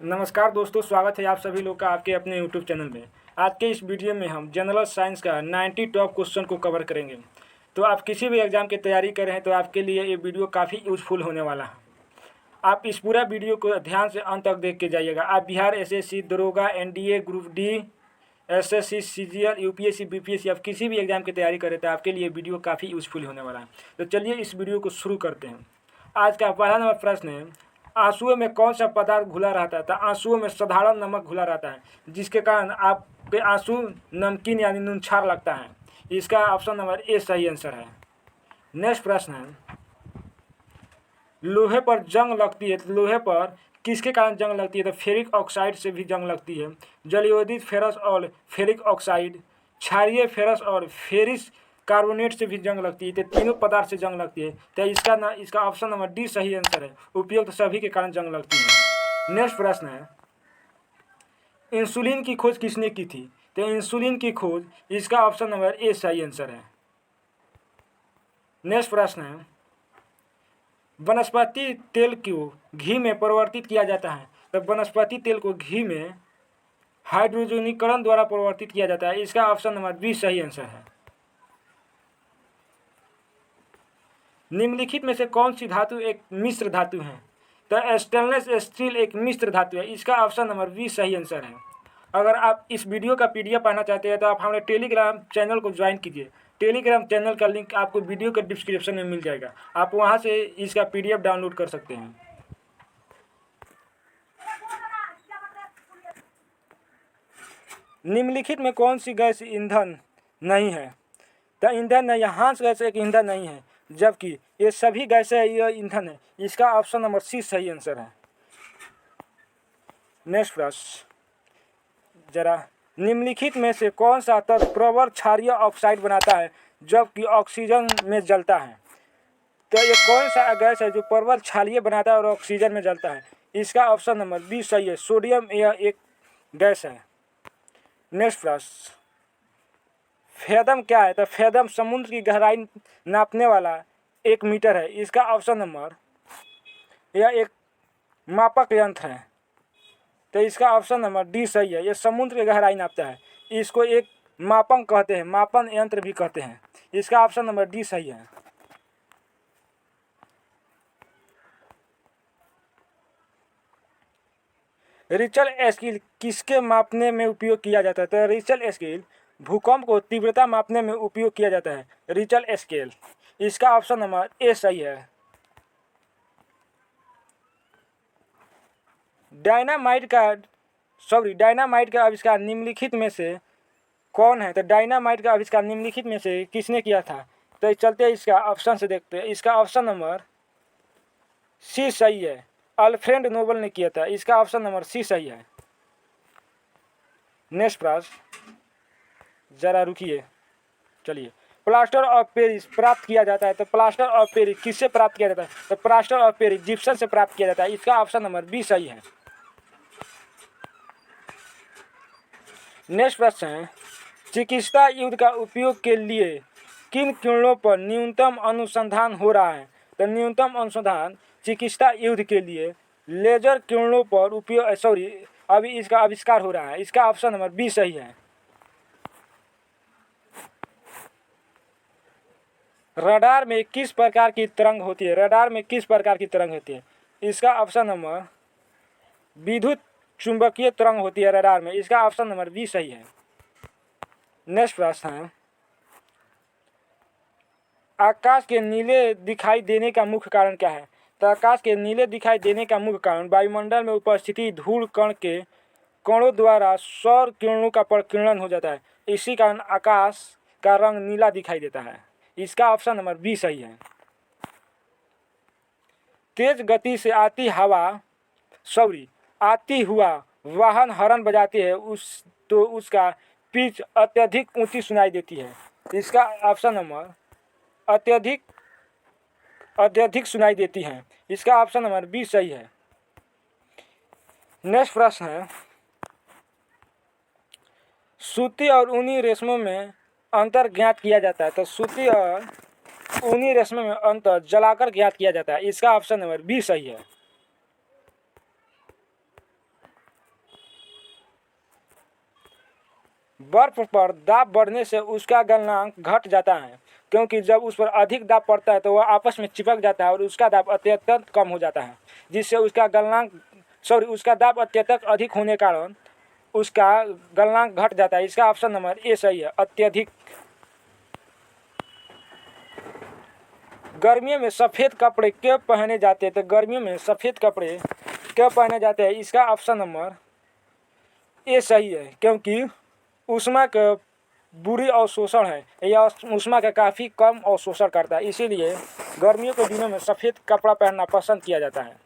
नमस्कार दोस्तों, स्वागत है आप सभी लोग का आपके अपने यूट्यूब चैनल में। आज के इस वीडियो में हम जनरल साइंस का 90 टॉप क्वेश्चन को कवर करेंगे। तो आप किसी भी एग्ज़ाम की तैयारी कर रहे हैं तो आपके लिए ये वीडियो काफ़ी यूज़फुल होने वाला है। आप इस पूरा वीडियो को ध्यान से अंत तक देख के जाइएगा। आप बिहार एसएससी, दरोगा, NDA, group D, SSC, CGL, UPSC, BPSC, आप किसी भी एग्ज़ाम की तैयारी कर रहे हैं तो आपके लिए वीडियो काफ़ी यूज़फुल होने वाला है। तो चलिए इस वीडियो को शुरू करते हैं। आज का पहला नंबर प्रश्न है, आंसुओं में कौन सा पदार्थ घुला रहता है? तो आंसुओं में साधारण नमक घुला रहता है, जिसके कारण आपके आंसू नमकीन यानी नूनछार लगता है। इसका ऑप्शन नंबर ए सही आंसर है। नेक्स्ट प्रश्न है, लोहे पर जंग लगती है तो लोहे पर किसके कारण जंग लगती है? तो फेरिक ऑक्साइड से भी जंग लगती है। जलयोदित फेरस और फेरिक ऑक्साइड, क्षारीय फेरस और फेरिस कार्बोनेट से भी जंग लगती है। तो तीनों पदार्थ से जंग लगती है। तो इसका ऑप्शन नंबर डी सही आंसर है। उपयुक्त तो सभी के कारण जंग लगती है। नेक्स्ट प्रश्न है, इंसुलिन की खोज किसने की थी? तो इंसुलिन की खोज, इसका ऑप्शन नंबर ए सही आंसर है। नेक्स्ट प्रश्न है, वनस्पति तेल को घी में परिवर्तित किया जाता है। तो वनस्पति तेल को घी में हाइड्रोजनीकरण द्वारा परिवर्तित किया जाता है। इसका ऑप्शन नंबर बी सही आंसर है। निम्नलिखित में से कौन सी धातु एक मिश्र धातु है? तो स्टेनलेस स्टील एक मिश्र धातु है। इसका ऑप्शन नंबर बी सही आंसर है। अगर आप इस वीडियो का पीडीएफ पाना चाहते हैं तो आप हमारे टेलीग्राम चैनल को ज्वाइन कीजिए। टेलीग्राम चैनल का लिंक आपको वीडियो के डिस्क्रिप्शन में मिल जाएगा। आप वहां से इसका पीडीएफ डाउनलोड कर सकते हैं। निम्नलिखित में कौन सी गैस ईंधन नहीं है? तो ईंधन नहीं है, हाँस गैस एक ईंधन नहीं है, जबकि ये सभी गैसें यह ईंधन है। इसका ऑप्शन नंबर सी सही आंसर है। नेक्स्ट प्रश्न, जरा निम्नलिखित में से कौन सा तत्व प्रबल क्षारीय ऑक्साइड बनाता है जबकि ऑक्सीजन में जलता है? तो ये कौन सा गैस है जो प्रबल क्षारीय बनाता है और ऑक्सीजन में जलता है? इसका ऑप्शन नंबर बी सही है। सोडियम यह एक गैस है। नेक्स्ट प्रश्न, फेदम क्या है? तो फेदम समुद्र की गहराई नापने वाला 1 मीटर है। इसका ऑप्शन नंबर, यह एक मापक यंत्र है। तो इसका ऑप्शन नंबर डी सही है। यह समुद्र की गहराई नापता है। इसको एक मापन कहते हैं, मापन यंत्र भी कहते हैं। इसका ऑप्शन नंबर डी सही है। रिचल स्केल किसके मापने में उपयोग किया जाता है? तो रिचल स्केल भूकंप को तीव्रता मापने में उपयोग किया जाता है। रिचल स्केल, इसका ऑप्शन नंबर ए सही है। डायनामाइट का आविष्कार निम्नलिखित में से कौन है? तो डायनामाइट का आविष्कार निम्नलिखित में से किसने किया था? तो चलते हैं इसका ऑप्शन से देखते हैं। इसका ऑप्शन नंबर सी सही है। अल्फ्रेड नोबल ने किया था। इसका ऑप्शन नंबर सी सही है। नेक्स्ट प्रश्न, जरा रुकिए, चलिए। प्लास्टर ऑफ पेरिस प्राप्त किया जाता है। तो प्लास्टर ऑफ पेरिस किससे प्राप्त किया जाता है? तो प्लास्टर ऑफ पेरिस जिप्सम से प्राप्त किया जाता है। इसका ऑप्शन नंबर बी सही है। नेक्स्ट प्रश्न है, चिकित्सा युद्ध का उपयोग के लिए किन किरणों पर न्यूनतम अनुसंधान हो रहा है? तो न्यूनतम अनुसंधान चिकित्सा युद्ध के लिए लेजर किरणों पर अभी इसका आविष्कार हो रहा है। इसका ऑप्शन नंबर बी सही है। रडार में किस प्रकार की तरंग होती है? रडार में किस प्रकार की तरंग होती है? इसका ऑप्शन नंबर विद्युत चुंबकीय तरंग होती है रडार में। इसका ऑप्शन नंबर बी सही है। नेक्स्ट प्रश्न है, आकाश के नीले दिखाई देने का मुख्य कारण क्या है? तो आकाश के नीले दिखाई देने का मुख्य कारण वायुमंडल में उपस्थिति धूल कण के कणों द्वारा सौर किरणों का प्रकीर्णन हो जाता है। इसी कारण आकाश का रंग नीला दिखाई देता है। इसका ऑप्शन नंबर बी सही है। तेज गति से आती हुआ वाहन हॉर्न बजाती है तो उसका पिच अत्यधिक ऊंची सुनाई देती है। इसका ऑप्शन नंबर अत्यधिक सुनाई देती है। इसका ऑप्शन नंबर बी सही है। नेक्स्ट प्रश्न है, सूती और ऊनी रेशमों में अंतर ज्ञात किया जाता है। तो सूती और ऊनी रेशमों में अंतर जलाकर ज्ञात किया जाता है। इसका ऑप्शन नंबर बी सही है। बर्फ पर दाब बढ़ने से उसका गलनांक घट जाता है, क्योंकि जब उस पर अधिक दाब पड़ता है तो वह आपस में चिपक जाता है और उसका दाब अत्यंत कम हो जाता है, जिससे उसका दाब अत्यधिक अधिक होने के कारण उसका गलनांक घट जाता है। इसका ऑप्शन नंबर ए सही है, अत्यधिक। गर्मियों में सफ़ेद कपड़े क्यों पहने जाते हैं? तो गर्मियों में सफ़ेद कपड़े क्यों पहने जाते हैं? इसका ऑप्शन नंबर ए सही है, क्योंकि ऊष्मा का बुरी अवशोषण है, यह ऊष्मा का काफ़ी कम अवशोषण करता है, इसीलिए गर्मियों के दिनों में सफ़ेद कपड़ा पहनना पसंद किया जाता है।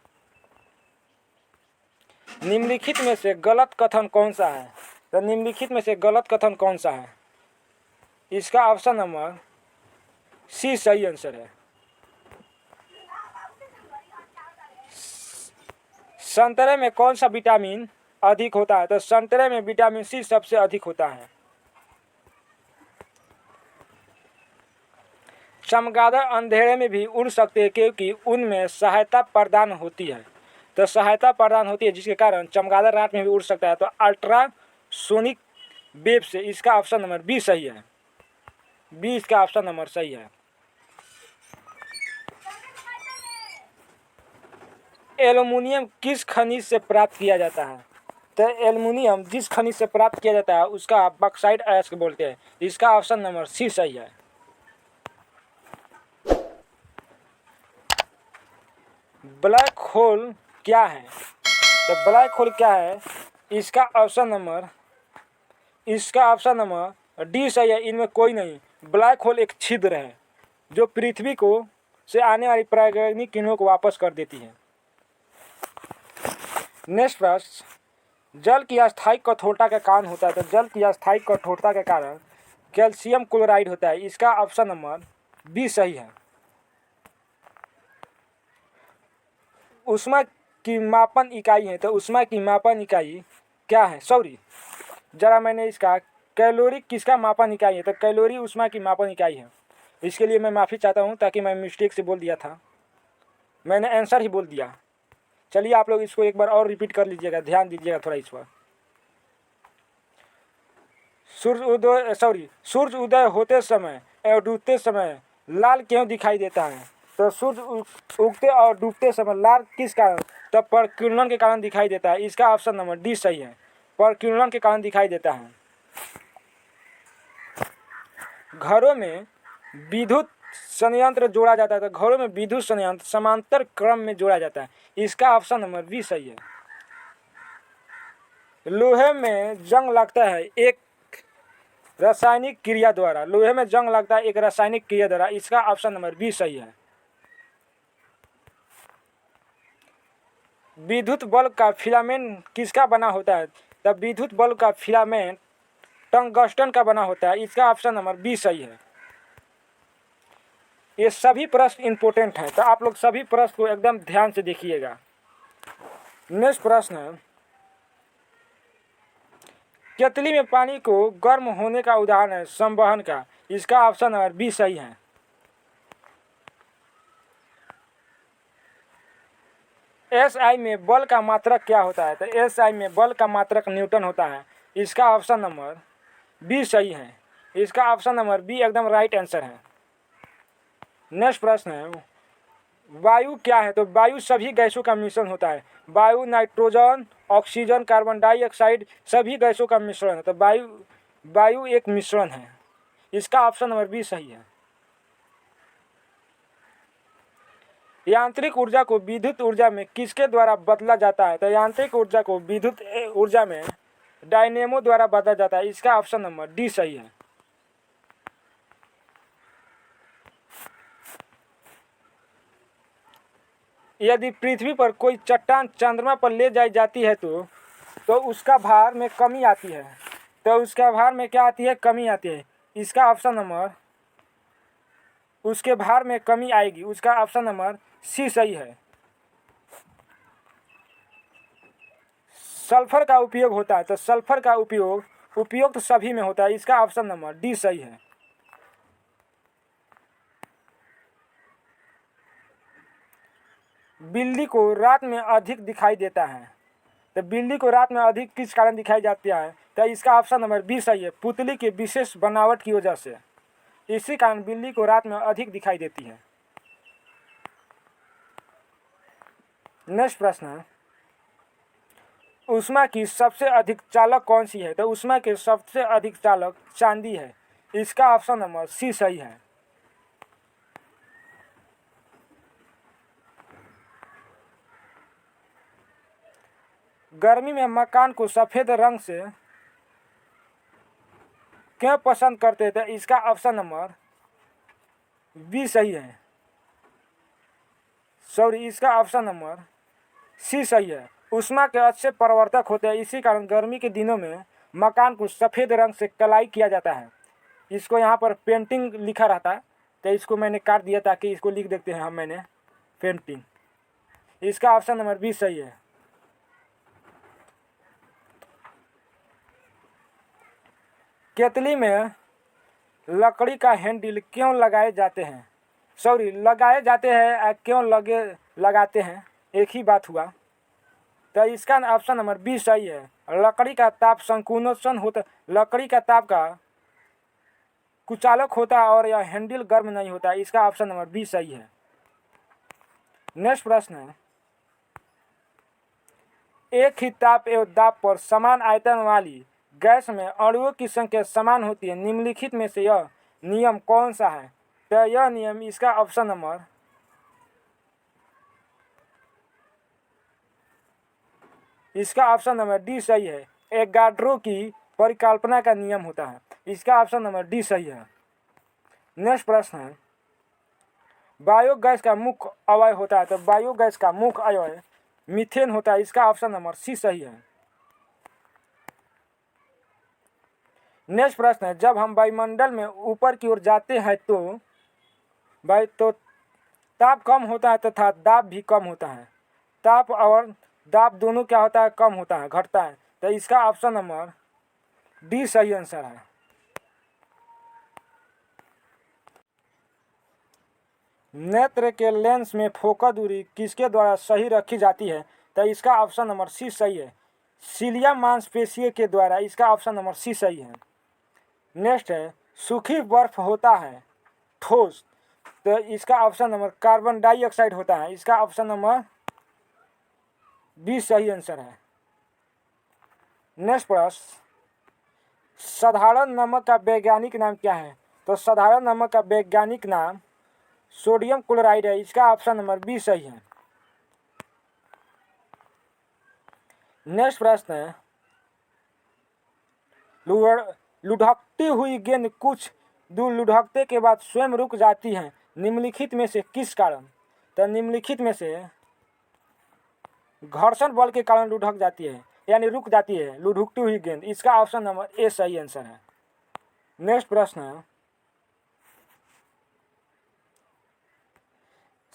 निम्नलिखित में से गलत कथन कौन सा है? तो निम्नलिखित में से गलत कथन कौन सा है? इसका ऑप्शन नंबर सी सही आंसर है। संतरे में कौन सा विटामिन अधिक होता है? तो संतरे में विटामिन सी सबसे अधिक होता है। चमगादड़ अंधेरे में भी उड़ सकते हैं क्योंकि उनमें सहायता प्रदान होती है। तो सहायता प्रदान होती है जिसके कारण चमगादड़ रात में भी उड़ सकता है। तो अल्ट्रासोनिक वेव से इसका ऑप्शन नंबर बी सही है। बी इसका ऑप्शन नंबर सही है। एल्युमिनियम किस खनिज से प्राप्त किया जाता है? तो एल्युमिनियम जिस खनिज से प्राप्त किया जाता है उसका बॉक्साइट अयस्क बोलते हैं। इसका ऑप्शन नंबर सी सही है। ब्लैक होल क्या है? तो ब्लैक होल क्या है? इसका ऑप्शन नंबर डी सही है, इनमें कोई नहीं। ब्लैक होल एक छिद्र है जो पृथ्वी को से आने वाली परावैज्ञानिक किरणों को वापस कर देती है। नेक्स्ट प्रश्न, जल की अस्थायी कठोरता का कारण होता है? तो जल की अस्थायी कठोरता के कारण कैल्शियम क्लोराइड होता है। इसका ऑप्शन नंबर बी सही है। ऊष्मा की मापन इकाई है, तो ऊष्मा की मापन इकाई क्या है? सॉरी, जरा मैंने इसका कैलोरी किसका मापन इकाई है? तो कैलोरी ऊष्मा की मापन इकाई है। इसके लिए मैं माफ़ी चाहता हूँ, ताकि मैं मिस्टेक से बोल दिया था, मैंने आंसर ही बोल दिया। चलिए आप लोग इसको एक बार और रिपीट कर लीजिएगा, ध्यान दीजिएगा थोड़ा इस पर। सूर्य उदय होते समय और डूबते समय लाल क्यों दिखाई देता है? तो सूर्य उगते और डूबते समय लाल किस कारण? तो प्रकीर्णन के कारण दिखाई देता है। इसका ऑप्शन नंबर डी सही है, प्रकीर्णन के कारण दिखाई देता है। घरों में विद्युत संयंत्र जोड़ा जाता है, तो घरों में विद्युत संयंत्र समांतर क्रम में जोड़ा जाता है। इसका ऑप्शन नंबर बी सही है। लोहे में जंग लगता है एक रासायनिक क्रिया द्वारा। लोहे में जंग लगता है एक रासायनिक क्रिया द्वारा। इसका ऑप्शन नंबर बी सही है। विद्युत बल्ब का फिलामेंट किसका बना होता है? तब विद्युत बल्ब का फिलामेंट टंगस्टन का बना होता है। इसका ऑप्शन नंबर बी सही है। ये सभी प्रश्न इंपॉर्टेंट हैं, तो आप लोग सभी प्रश्न को एकदम ध्यान से देखिएगा। नेक्स्ट प्रश्न है, केतली में पानी को गर्म होने का उदाहरण है संवहन का। इसका ऑप्शन नंबर बी सही है। एसआई में बल का मात्रक क्या होता है? तो एसआई में बल का मात्रक न्यूटन होता है। इसका ऑप्शन नंबर बी सही है। इसका ऑप्शन नंबर बी एकदम राइट आंसर है। नेक्स्ट प्रश्न है, वायु क्या है? तो वायु सभी गैसों का मिश्रण होता है। वायु नाइट्रोजन, ऑक्सीजन, कार्बन डाइऑक्साइड सभी गैसों का मिश्रण है। तो वायु एक मिश्रण है। इसका ऑप्शन नंबर बी सही है। यांत्रिक ऊर्जा को विद्युत ऊर्जा में किसके द्वारा बदला जाता है? तो यांत्रिक ऊर्जा को विद्युत ऊर्जा में डायनेमो द्वारा बदला जाता है। इसका ऑप्शन नंबर डी सही है। यदि पृथ्वी पर कोई चट्टान चंद्रमा पर ले जाई जाती है तो उसका भार में कमी आती है। तो उसका भार में क्या आती है? कमी आती है। इसका ऑप्शन नंबर, उसके भार में कमी आएगी। उसका ऑप्शन नंबर सी सही है। सल्फर का उपयोग होता है। तो सल्फर का उपयोग तो सभी में होता है। इसका ऑप्शन नंबर डी सही है। बिल्ली को रात में अधिक दिखाई देता है। तो बिल्ली को रात में अधिक किस कारण दिखाई जाती है? तो इसका ऑप्शन नंबर बी सही है, पुतली की विशेष बनावट की वजह से। इसी कारण बिल्ली को रात में अधिक दिखाई देती है। नेक्स्ट प्रश्न है, ऊष्मा की सबसे अधिक चालक कौन सी है? तो ऊष्मा के सबसे अधिक चालक चांदी है। इसका ऑप्शन नंबर सी सही है। गर्मी में मकान को सफेद रंग से क्यों पसंद करते थे? इसका ऑप्शन नंबर बी सही है, सॉरी इसका ऑप्शन नंबर सी सही है। ऊष्मा के अच्छे प्रवर्तक होते हैं, इसी कारण गर्मी के दिनों में मकान को सफ़ेद रंग से कलाई किया जाता है। इसको यहाँ पर पेंटिंग लिखा रहता है, तो इसको मैंने काट दिया ताकि इसको लिख देते हैं हम मैंने पेंटिंग। इसका ऑप्शन नंबर बी सही है। केतली में लकड़ी का हैंडल क्यों लगाए जाते हैं? सॉरी लगाए जाते हैं, क्यों लगाते हैं, एक ही बात हुआ। तो इसका ऑप्शन नंबर बी सही है। लकड़ी का ताप संकुचन होता, लकड़ी का ताप का कुचालक होता है और यह हैंडल गर्म नहीं होता। इसका ऑप्शन नंबर बी सही है। नेक्स्ट प्रश्न है, एक ही ताप एवं दाब पर समान आयतन वाली गैस में अणुओं की संख्या समान होती है। निम्नलिखित में से यह नियम कौन सा है? तो यह नियम, इसका ऑप्शन नंबर इसका ऑप्शन नंबर डी सही है। एवोगाड्रो की परिकल्पना का नियम होता है। इसका ऑप्शन नंबर डी सही है। नेक्स्ट प्रश्न है, बायोगैस का मुख्य अवयव होता है। तो बायोगैस का मुख्य अवयव मीथेन होता है। इसका ऑप्शन नंबर सी सही है। नेक्स्ट प्रश्न है, जब हम वायुमंडल में ऊपर की ओर जाते हैं तो ताप कम होता है तथा दाब भी कम होता है। ताप और दाब दोनों क्या होता है? कम होता है, घटता है। तो इसका ऑप्शन नंबर डी सही आंसर है। नेत्र के लेंस में फोकस दूरी किसके द्वारा सही रखी जाती है? तो इसका ऑप्शन नंबर सी सही है, सीलिया मांसपेशियों के द्वारा। इसका ऑप्शन नंबर सी सही है। नेक्स्ट है, सूखी बर्फ होता है ठोस। तो इसका ऑप्शन नंबर कार्बन डाइऑक्साइड होता है। इसका ऑप्शन नंबर बी सही आंसर है। नेक्स्ट प्रश्न, साधारण नमक का वैज्ञानिक नाम क्या है? तो साधारण नमक का वैज्ञानिक नाम सोडियम क्लोराइड है। इसका ऑप्शन नंबर बी सही है। नेक्स्ट प्रश्न है, लुढ़कती हुई गेंद कुछ दूर लुढ़कते के बाद स्वयं रुक जाती है, निम्नलिखित में से किस कारण? तो निम्नलिखित में से घर्षण बल के कारण लुढ़क जाती है, यानी रुक जाती है लुढ़कती हुई गेंद। इसका ऑप्शन नंबर ए सही आंसर है। नेक्स्ट प्रश्न है,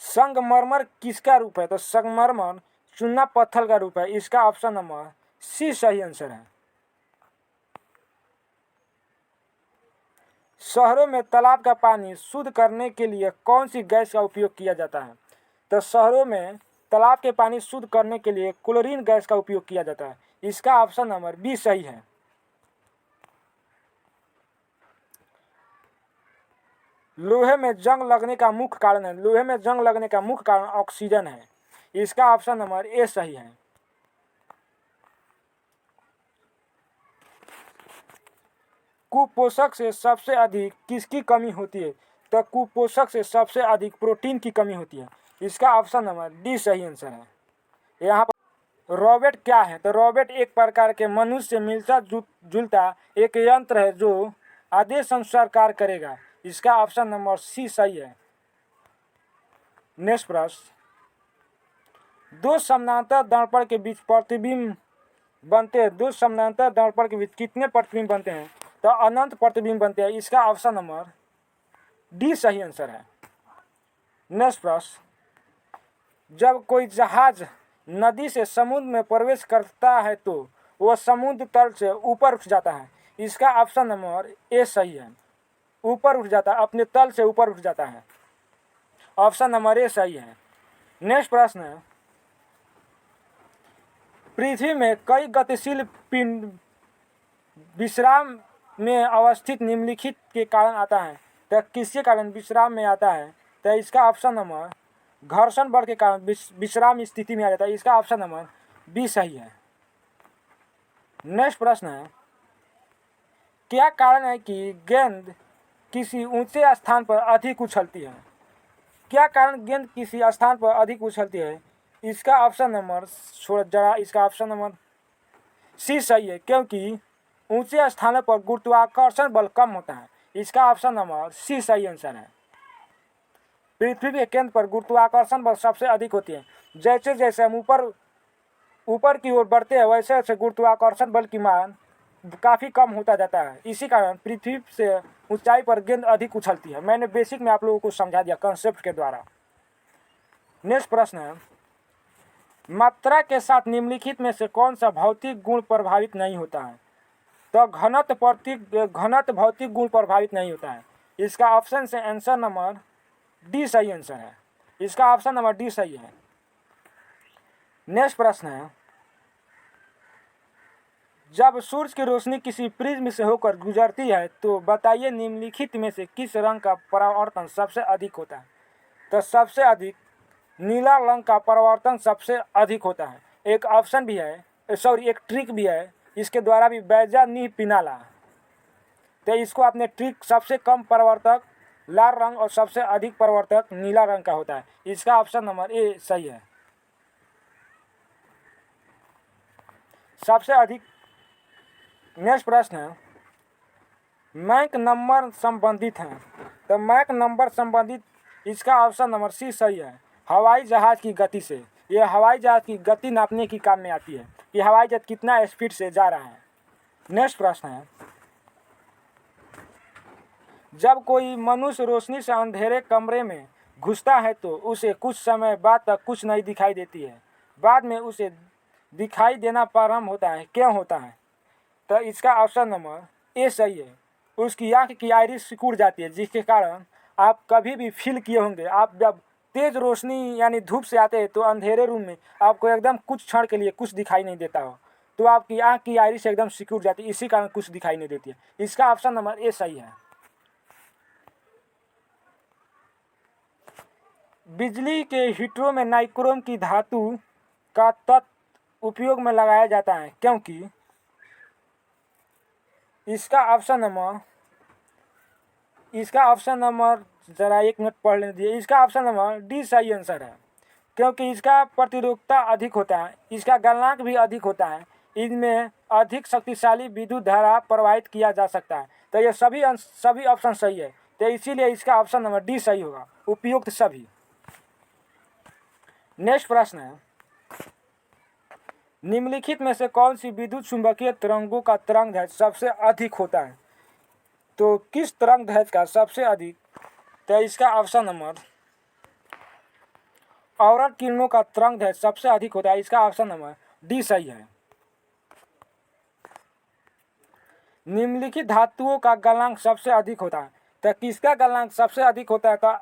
संगमरमर किसका रूप है? तो संगमरमर चूना पत्थर का रूप है। इसका ऑप्शन नंबर सी सही आंसर है। शहरों में तालाब का पानी शुद्ध करने के लिए कौन सी गैस का उपयोग किया जाता है? तो शहरों में तालाब के पानी शुद्ध करने के लिए क्लोरीन गैस का उपयोग किया जाता है। इसका ऑप्शन नंबर बी सही है। लोहे में जंग लगने का मुख्य कारण है, लोहे में जंग लगने का मुख्य कारण ऑक्सीजन है। इसका ऑप्शन नंबर ए सही है। कुपोषक से सबसे अधिक किसकी कमी होती है? तो कुपोषक से सबसे अधिक प्रोटीन की कमी होती है। इसका ऑप्शन नंबर डी सही आंसर है। यहाँ पर रोबोट क्या है? तो रोबोट एक प्रकार के मनुष्य से मिलता जुलता एक यंत्र है जो आदेश अनुसार कार्य करेगा। इसका ऑप्शन नंबर सी सही है। नेक्स्ट प्रश्न, दो समानांतर दर्पण के बीच प्रतिबिंब बनते हैं। दो समानांतर दर्पण के बीच कितने प्रतिबिंब बनते हैं? तो अनंत प्रतिबिंब बनते हैं। इसका ऑप्शन नंबर डी सही आंसर है। नेक्स्ट प्रश्न, जब कोई जहाज नदी से समुद्र में प्रवेश करता है तो वह समुद्र तल से ऊपर उठ जाता है। इसका ऑप्शन नंबर ए सही है, ऊपर उठ जाता है, अपने तल से ऊपर उठ जाता है। ऑप्शन नंबर ए सही है। नेक्स्ट प्रश्न है, पृथ्वी में कई गतिशील पिंड विश्राम में अवस्थित निम्नलिखित के कारण आता है। तो किसके कारण विश्राम में आता है? तो इसका ऑप्शन नंबर घर्षण बल के कारण विश्राम स्थिति में आ जाता है। इसका ऑप्शन नंबर बी सही है। नेक्स्ट प्रश्न है, क्या कारण है कि गेंद किसी ऊंचे स्थान पर अधिक उछलती है? क्या कारण गेंद किसी स्थान पर अधिक उछलती है? इसका ऑप्शन नंबर इसका ऑप्शन नंबर सी सही है, क्योंकि ऊंचे स्थानों पर गुरुत्वाकर्षण बल कम होता है। इसका ऑप्शन नंबर सी सही आंसर है। पृथ्वी के केंद्र पर गुरुत्वाकर्षण बल सबसे अधिक होती है। जैसे जैसे हम ऊपर की ओर बढ़ते हैं वैसे वैसे गुरुत्वाकर्षण बल की मान काफ़ी कम होता जाता है। इसी कारण पृथ्वी से ऊंचाई पर गेंद अधिक उछलती है। मैंने बेसिक में आप लोगों को समझा दिया कंसेप्ट के द्वारा। नेक्स्ट प्रश्न है, मात्रा के साथ निम्नलिखित में से कौन सा भौतिक गुण प्रभावित नहीं होता है? तो घनत्व भौतिक गुण प्रभावित नहीं होता है। इसका ऑप्शन से आंसर नंबर डी सही आंसर है। इसका ऑप्शन नंबर डी सही है। नेक्स्ट प्रश्न है, जब सूर्य की रोशनी किसी प्रिज्म से होकर गुजरती है तो बताइए निम्नलिखित में से किस रंग का परावर्तन सबसे अधिक होता है? तो सबसे अधिक नीला रंग का परावर्तन सबसे अधिक होता है। एक ऑप्शन भी है, एक ट्रिक भी है, इसके द्वारा भी बैजा नी पिनाला। तो इसको आपने ट्रिक सबसे कम परावर्तक लाल रंग और सबसे अधिक परावर्तक नीला रंग का होता है। इसका ऑप्शन नंबर ए सही है। सबसे अधिक नेक्स्ट प्रश्न है, मैक नंबर संबंधित है। तो मैक नंबर संबंधित इसका ऑप्शन नंबर सी सही है। हवाई जहाज़ की गति से, यह हवाई जहाज़ की गति नापने की काम में आती है कि हवाई जहाज़ कितना स्पीड से जा रहा है। नेक्स्ट प्रश्न है, जब कोई मनुष्य रोशनी से अंधेरे कमरे में घुसता है तो उसे कुछ समय बाद तक कुछ नहीं दिखाई देती है, बाद में उसे दिखाई देना प्रारंभ होता है, क्यों होता है? तो इसका ऑप्शन नंबर ए सही है। उसकी आँख की आइरिस सिकुड़ जाती है, जिसके कारण आप कभी भी फील किए होंगे, आप जब तेज़ रोशनी यानी धूप से आते हैं तो अंधेरे रूम में आपको एकदम कुछ क्षण के लिए कुछ दिखाई नहीं देता हो, तो आपकी आँख की आइरिस एकदम सिकुड़ जाती है, इसी कारण कुछ दिखाई नहीं देती है। इसका ऑप्शन नंबर ए सही है। बिजली के हीटरों में नाइक्रोम की धातु का तत्व उपयोग में लगाया जाता है, क्योंकि इसका ऑप्शन नंबर ज़रा एक मिनट पढ़ लेने दीजिए। इसका ऑप्शन नंबर डी सही आंसर है, क्योंकि इसका प्रतिरोधकता अधिक होता है, इसका गलनांक भी अधिक होता है, इनमें अधिक शक्तिशाली विद्युत धारा प्रवाहित किया जा सकता है। तो ये सभी ऑप्शन सही है, तो इसीलिए इसका ऑप्शन नंबर डी सही होगा, उपयुक्त सभी। नेक्स्ट प्रश्न है, निम्नलिखित में से कौन सी विद्युत चुंबकीय तरंगों का तरंगदैर्घ्य सबसे अधिक होता है? तो किस तरंगदैर्घ्य का सबसे अधिक? तो इसका ऑप्शन नंबर औसत किरणों का तरंगदैर्घ्य सबसे अधिक होता है। इसका ऑप्शन नंबर डी सही है। निम्नलिखित धातुओं का गलनांक सबसे अधिक होता है। तो किसका गलनांक सबसे अधिक होता है? तो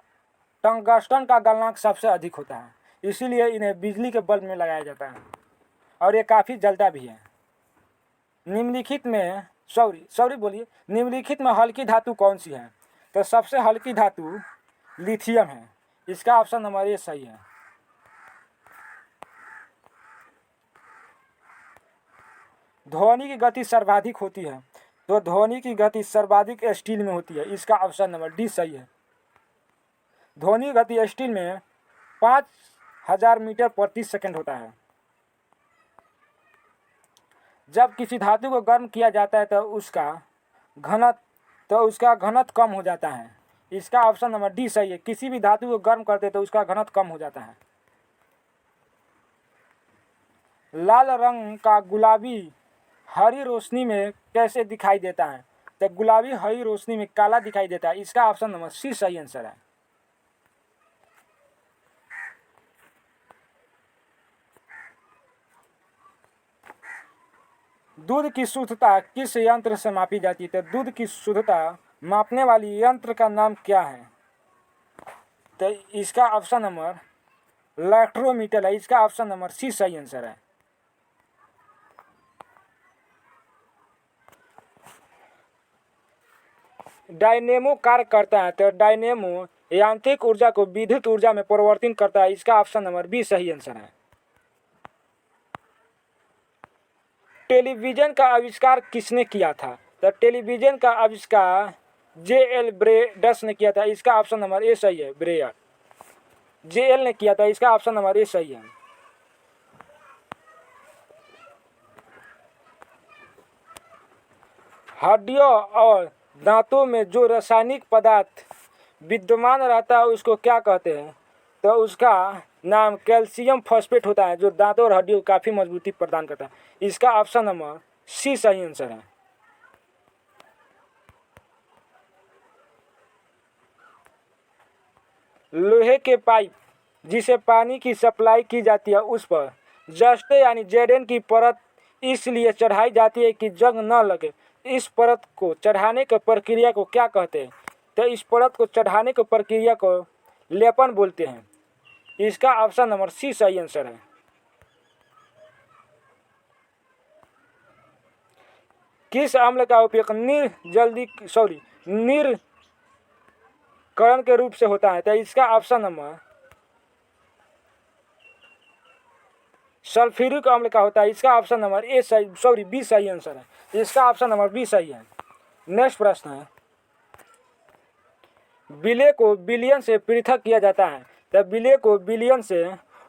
टंगस्टन का गलनांक सबसे अधिक होता है, इसीलिए इन्हें बिजली के बल्ब में लगाया जाता है और ये काफ़ी जलता भी है। निम्नलिखित में निम्नलिखित में हल्की धातु कौन सी है? तो सबसे हल्की धातु लिथियम है। इसका ऑप्शन नंबर ए सही है। ध्वनि की गति सर्वाधिक होती है, तो ध्वनि की गति सर्वाधिक स्टील में होती है। इसका ऑप्शन नंबर डी सही है। ध्वनि की गति स्टील में 5000 मीटर प्रति सेकंड होता है। जब किसी धातु को गर्म किया जाता है तो उसका घनत्व कम हो जाता है। इसका ऑप्शन नंबर डी सही है। किसी भी धातु को गर्म करते तो उसका घनत्व कम हो जाता है। लाल रंग का गुलाबी हरी रोशनी में कैसे दिखाई देता है? तो गुलाबी हरी रोशनी में काला दिखाई देता है। इसका ऑप्शन नंबर सी सही आंसर है। दूध की शुद्धता किस यंत्र से मापी जाती है? तो दूध की शुद्धता मापने वाली यंत्र का नाम क्या है? तो इसका ऑप्शन नंबर लैक्टोमीटर है। इसका ऑप्शन नंबर सी सही आंसर है। डायनेमो कार्य करता है? तो डायनेमो यांत्रिक ऊर्जा को विद्युत ऊर्जा में परिवर्तित करता है। इसका ऑप्शन नंबर बी सही आंसर है। टेलीविजन का आविष्कार किसने किया था? तो टेलीविजन का आविष्कार जे.एल. ब्रेडस ने किया था। इसका ऑप्शन नंबर ए सही है। ब्रेयर जे.एल. ने किया था। इसका ऑप्शन नंबर ए सही है। हड्डियों और दांतों में जो रासायनिक पदार्थ विद्यमान रहता है उसको क्या कहते हैं? तो उसका नाम कैल्शियम फॉस्फेट होता है, जो दांतों और हड्डियों को काफ़ी मजबूती प्रदान करता है। इसका ऑप्शन नंबर सी सही आंसर है। लोहे के पाइप जिसे पानी की सप्लाई की जाती है उस पर जस्टे यानी जेडेन की परत इसलिए चढ़ाई जाती है कि जंग न लगे। इस परत को चढ़ाने की प्रक्रिया को क्या कहते हैं? तो इस परत को चढ़ाने की प्रक्रिया को लेपन बोलते हैं। इसका ऑप्शन नंबर सी सही आंसर है। किस अम्ल का उपयोग निर्जलीकरण के रूप से होता है? तो इसका ऑप्शन नंबर सल्फ्यूरिक अम्ल का होता है। इसका ऑप्शन नंबर बी सही आंसर है। इसका ऑप्शन नंबर बी सही है। नेक्स्ट प्रश्न है, विलय को विलयन से पृथक किया जाता है। तो विलय को विलयन से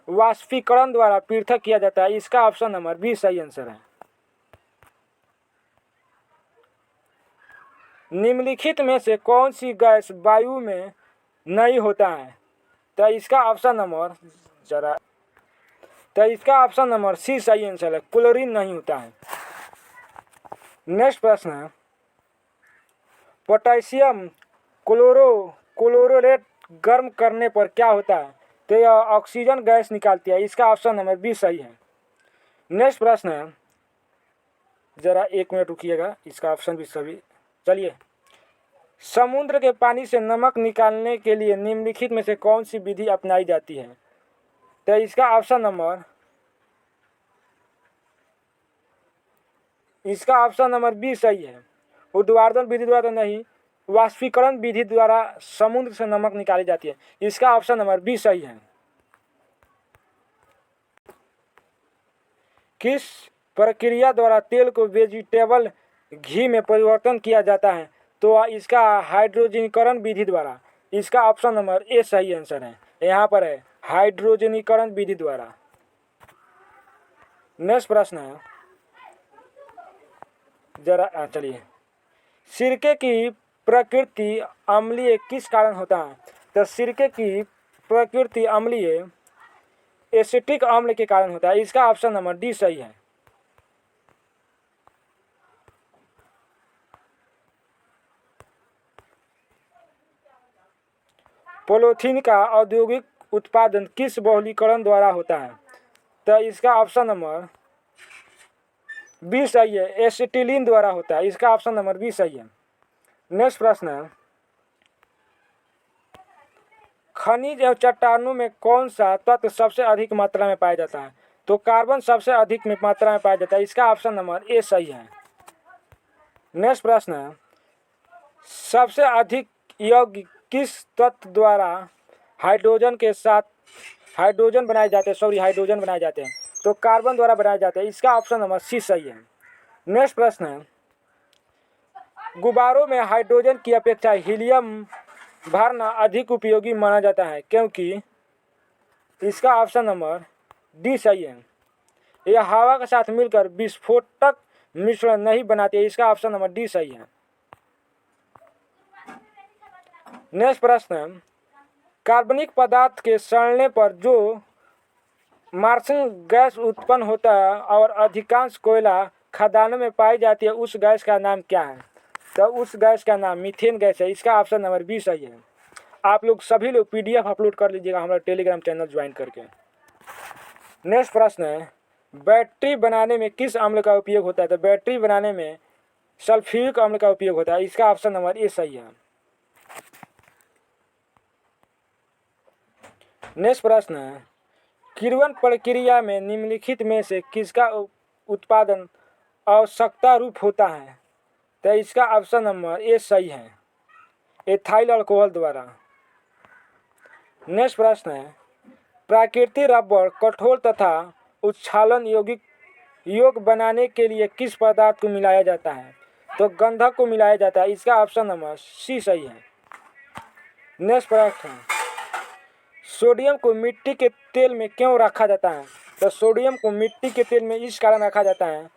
वाष्पीकरण द्वारा पृथक किया जाता है। इसका ऑप्शन नंबर बी सही आंसर है। निम्नलिखित में से कौन सी गैस वायु में नहीं होता है? तो इसका ऑप्शन नंबर सी सही आंसर है। क्लोरीन नहीं होता है। नेक्स्ट प्रश्न है, पोटेशियम क्लोरोरेट गर्म करने पर क्या होता है? तो यह ऑक्सीजन गैस निकालती है। इसका ऑप्शन नंबर बी सही है। नेक्स्ट प्रश्न है, जरा 1 मिनट रुकिएगा, इसका ऑप्शन भी सभी। चलिए, समुद्र के पानी से नमक निकालने के लिए निम्नलिखित में से कौन सी विधि अपनाई जाती है? तो इसका ऑप्शन नंबर बी सही है। ऊर्ध्वाधर विधि द्वारा नहीं, वाष्पीकरण विधि द्वारा समुद्र से नमक निकाली जाती है। इसका ऑप्शन नंबर बी सही है। किस प्रक्रिया द्वारा तेल को वेजिटेबल घी में परिवर्तन किया जाता है? तो इसका हाइड्रोजनीकरण विधि द्वारा। इसका ऑप्शन नंबर ए सही आंसर है। यहाँ पर है हाइड्रोजनीकरण विधि द्वारा। नेक्स्ट प्रश्न है, जरा चलिए, सिरके की प्रकृति अम्लीय किस कारण होता है? तो सिरके की प्रकृति अम्लीय एसिटिक अम्ल के कारण होता है। इसका ऑप्शन नंबर डी सही है। पॉलीथीन का औद्योगिक उत्पादन किस बहुलीकरण द्वारा होता है? तो इसका ऑप्शन नंबर बी सही है। एसिटिलीन द्वारा होता है। इसका ऑप्शन नंबर बी सही है। नेक्स्ट प्रश्न है, खनिज एवं चट्टानों में कौन सा तत्व सबसे अधिक मात्रा में पाया जाता है? तो कार्बन सबसे अधिक मात्रा में पाया जाता है। इसका ऑप्शन नंबर ए सही है। नेक्स्ट प्रश्न है, सबसे अधिक यौगिक किस तत्व द्वारा हाइड्रोजन बनाए जाते हैं? तो कार्बन द्वारा बनाए जाते हैं। इसका ऑप्शन नंबर सी सही है। नेक्स्ट प्रश्न है, गुब्बारों में हाइड्रोजन की अपेक्षा हीलियम भरना अधिक उपयोगी माना जाता है क्योंकि? इसका ऑप्शन नंबर डी सही है। यह हवा के साथ मिलकर विस्फोटक मिश्रण नहीं बनाते। इसका ऑप्शन नंबर डी सही है। नेक्स्ट प्रश्न है, कार्बनिक पदार्थ के सड़ने पर जो मार्शन गैस उत्पन्न होता है और अधिकांश कोयला खदानों में पाई जाती है, उस गैस का नाम क्या है? तो उस गैस का नाम मीथेन गैस है। इसका ऑप्शन नंबर बी सही है। आप लोग सभी लोग PDF अपलोड कर लीजिएगा हमारा टेलीग्राम चैनल ज्वाइन करके। नेक्स्ट प्रश्न है, बैटरी बनाने में किस अम्ल का उपयोग होता है? तो बैटरी बनाने में सल्फ्यूरिक अम्ल का उपयोग होता है। इसका ऑप्शन नंबर ए सही है। नेक्स्ट प्रश्न है, किण्वन प्रक्रिया में निम्नलिखित में से किसका उत्पादन आवश्यकता रूप होता है? तो इसका ऑप्शन नंबर ए सही है। एथाइल अल्कोहल द्वारा। नेक्स्ट प्रश्न है, प्राकृतिक रबर कठोर तथा उच्छालन योग्य बनाने के लिए किस पदार्थ को मिलाया जाता है? तो गंधक को मिलाया जाता है। इसका ऑप्शन नंबर सी सही है। नेक्स्ट प्रश्न है, सोडियम को मिट्टी के तेल में क्यों रखा जाता है? तो सोडियम को मिट्टी के तेल में इस कारण रखा जाता है,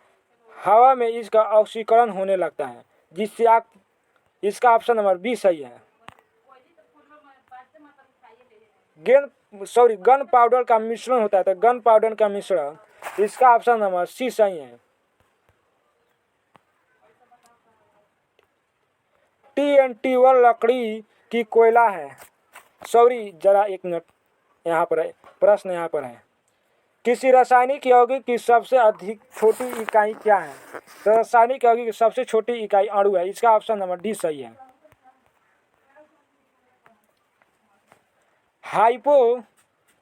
हवा में इसका ऑक्सीकरण होने लगता है, जिससे आप, इसका ऑप्शन नंबर बी सही है। गन पाउडर का मिश्रण होता है, तो गन पाउडर का मिश्रण, इसका ऑप्शन नंबर सी सही है। TNT वह लकड़ी की कोयला है। जरा एक मिनट, यहाँ पर है प्रश्न, यहाँ पर है, किसी रासायनिक यौगिक की सबसे अधिक छोटी इकाई क्या है? तो रासायनिक यौगिक की सबसे छोटी इकाई अणु है। इसका ऑप्शन नंबर डी सही है। हाइपो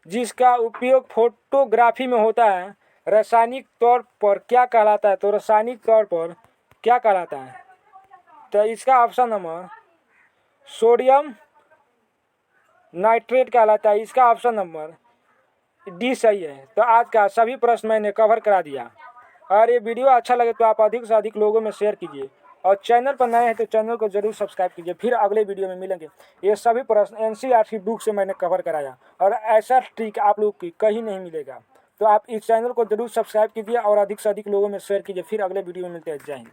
जिसका उपयोग फोटोग्राफी में होता है, रासायनिक तौर पर क्या कहलाता है? तो रासायनिक तौर पर क्या कहलाता है? तो इसका ऑप्शन नंबर सोडियम नाइट्रेट कहलाता है। इसका ऑप्शन नंबर डी सही है। तो आज का सभी प्रश्न मैंने कवर करा दिया। और ये वीडियो अच्छा लगे तो आप अधिक से अधिक लोगों में शेयर कीजिए, और चैनल पर नए हैं तो चैनल को जरूर सब्सक्राइब कीजिए। फिर अगले वीडियो में मिलेंगे। ये सभी प्रश्न NCERT बुक से मैंने कवर कराया, और ऐसा ट्रिक आप लोग की कहीं नहीं मिलेगा। तो आप इस चैनल को जरूर सब्सक्राइब कीजिए और अधिक से अधिक लोगों में शेयर कीजिए। फिर अगले वीडियो में मिलते हैं। जय हिंद।